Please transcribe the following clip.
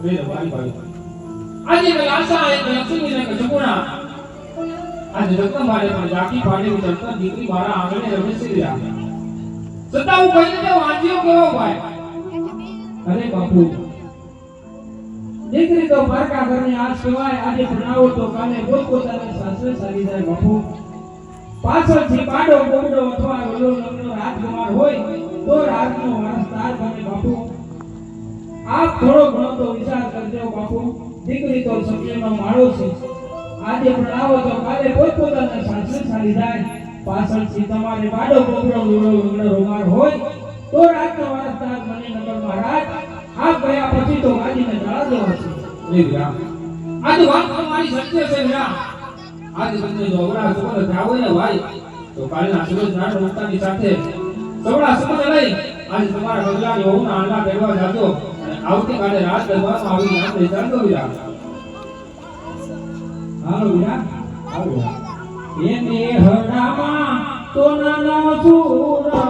મેરે વારી ભાઈ આજે મેં આશા એક લક્ષ્મી ને કચુણા આજે રત્ન મારે પણ જાકી પાડી ચડતા દીકરી મારા આંગણે રમે છે રહ્યા સતા હું કહીને વાંચ્યો કેવો ભાઈ અરે બાપુ દીકરી તો પારકા ઘરની આજ કહેવાય આજે ભણાવો તો કાલે પોતપોતાને સાસરે ચાલી જાય બાપુ પાછળથી પાડો ગોમડો અથવા ઓલો લગ્ન રાજકુમાર હોય તો રાજનો વારસદાર બને બાપુ આપ થોડો ઘણો તો વિચાર કરજો બાપુ દીકરી તો સપનેનો માળો છે આજે ભણાવો તો કાલે પોતપોતાને સાસરે ચાલી જાય પાછળથી તમારે પાડો ગોમડો ઓલો લગ્ન રોમાર હોય તો રાજનો વારસદાર બને નગર મહારાજ આપ ગયા પછી તો ગાડીને જવા દેવા છે એ વિરા આજ વાત તમારી સત્ય છે વિરા આજ તમને જોવડા સુમન જાવ ને ભાઈ તો કાલના સૂરજ નાટ મુક્તાની સાથે સવડા સુમન લઈ આજ તમારા બગલાની વહુના આંડા પહેરવા જાતો અને આવતીકાલે રાત દરબારમાં આવી નામ લઈ ચાલતો વિરા હાલો વિરા હાલો એને હડામાં તો નાનો સુરા